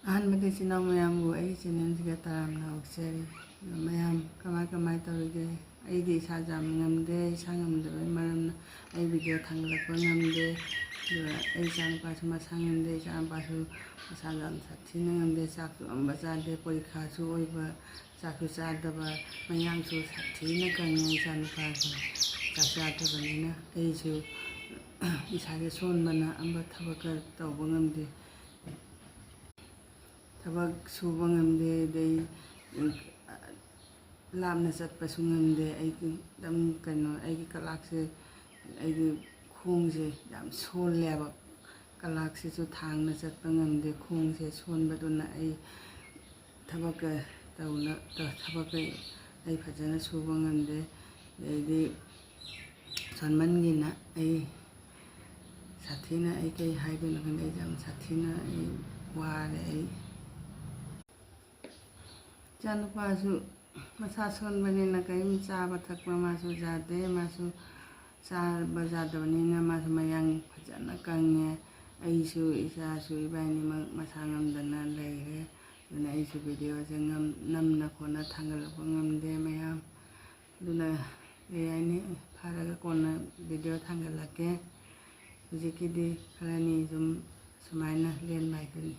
ꯑꯍꯥꯟꯕꯗ ꯏꯆꯤꯟ ꯏꯅꯥꯎ ꯃꯌꯥꯝꯕꯨ ꯑꯩꯒꯤ ꯆꯦꯅꯦꯜꯁꯤꯒ ꯇꯔꯥꯝꯅ ꯑꯣꯛꯆꯔꯤ ꯃꯌꯥꯝ ꯀꯃꯥꯏ ꯇꯧꯔꯤꯒꯦ ꯑꯩꯗꯤ ꯏꯁꯥ ꯌꯥꯝ ꯉꯝꯗꯦ ꯏꯁꯥ ꯉꯝꯗꯕꯒꯤ ꯃꯔꯝꯅ ꯑꯩ ꯚꯤꯗꯤꯑꯣ ꯊꯥꯡꯒꯠꯂꯛꯄ ꯉꯝꯗꯦ ꯑꯗꯨꯒ ꯑꯩ ꯏꯆꯥꯅꯨꯄꯥꯁꯨ ꯃꯁꯥ ꯉꯝꯗꯦ ꯏꯆꯥꯅꯨꯄꯥꯁꯨ ꯃꯁꯥ ꯌꯥꯝ ꯁꯥꯊꯤꯅ ꯉꯝꯗꯦ ꯆꯥꯛꯁꯨ ꯑꯝꯕ ꯆꯥꯗꯦ ꯄꯔꯤꯈꯥꯁꯨ ꯑꯣꯏꯕ ꯆꯥꯛꯁꯨ ꯆꯥꯗꯕ ꯃꯌꯥꯡꯁꯨ ꯁꯥꯊꯤꯅ ꯀꯪꯉꯦ ꯏꯆꯥꯅꯨꯄꯥꯁꯨ ꯆꯥꯛ ꯆꯥꯗꯕꯅꯤꯅ ꯑꯩꯁꯨ ꯏꯁꯥꯁꯦ ꯁꯣꯟꯕꯅ ꯑꯝꯕ ꯊꯕꯛꯀ ꯇꯧꯕ ꯉꯝꯗꯦ ꯊꯕꯛ ꯁꯨꯕ ꯉꯝꯗꯦ ꯑꯗꯩ ꯂꯥꯞꯅ ꯆꯠꯄꯁꯨ ꯉꯝꯗꯦ ꯑꯩꯒꯤ ꯑꯩꯒꯤ ꯀꯂꯥꯛꯁꯦ ꯑꯩꯒꯤ ꯈꯣꯡꯁꯦ ꯌꯥꯝ ꯁꯣꯜꯂꯦꯕ ꯀꯂꯥꯛꯁꯤꯁꯨ ꯊꯥꯡꯅ ꯆꯠꯄ ꯉꯝꯗꯦ ꯈꯣꯡꯁꯦ ꯁꯣꯟꯕꯗꯨꯅ ꯑꯩ ꯊꯕꯛꯀ ꯑꯩ ꯐꯖꯅ ꯁꯨꯕ ꯉꯝꯗꯦ ꯑꯗꯩꯗꯤ ꯁꯣꯟꯃꯟꯒꯤꯅ ꯑꯩ ꯁꯥꯊꯤꯅ ꯑꯩ ꯀꯩ ꯍꯥꯏꯗꯣꯏꯅꯣ ꯈꯪꯗꯦ ꯑꯩ ꯌꯥꯝ ꯁꯥꯊꯤꯅ ꯑꯩ ꯋꯥꯔꯦ ꯑꯩ ꯏꯆꯥꯅꯨꯄꯥꯁꯨ ꯃꯁꯥ ꯁꯣꯟꯕꯅꯤꯅ ꯀꯔꯤꯝ ꯆꯥꯕ ꯊꯛꯄ ꯃꯥꯁꯨ ꯌꯥꯗꯦ ꯃꯥꯁꯨ ꯆꯥꯕ ꯌꯥꯗꯕꯅꯤꯅ ꯃꯥꯁꯨ ꯃꯌꯥꯡ ꯐꯖꯅ ꯀꯪꯉꯦ ꯑꯩꯁꯨ ꯏꯆꯥꯁꯨ ꯏꯕꯥꯅꯤꯃꯛ ꯃꯁꯥ ꯉꯝꯗꯅ ꯂꯩꯔꯦ ꯑꯗꯨꯅ ꯑꯩꯁꯨ ꯚꯤꯗꯤꯑꯣꯁꯦ ꯅꯝꯅ ꯈꯣꯠꯅ ꯊꯥꯡꯒꯠꯂꯛꯄ ꯉꯝꯗꯦ ꯃꯌꯥꯝ ꯑꯗꯨꯅ ꯀꯩ ꯍꯥꯏꯅꯤ ꯐꯔꯒ ꯀꯣꯟꯅ ꯚꯤꯗꯤꯑꯣ ꯊꯥꯡꯒꯠꯂꯛꯀꯦ ꯍꯧꯖꯤꯛꯀꯤꯗꯤ ꯈꯔꯅꯤ ꯁꯨꯃꯥꯏꯅ ꯂꯦꯟꯕ ꯍꯥꯏꯗꯨꯅꯤ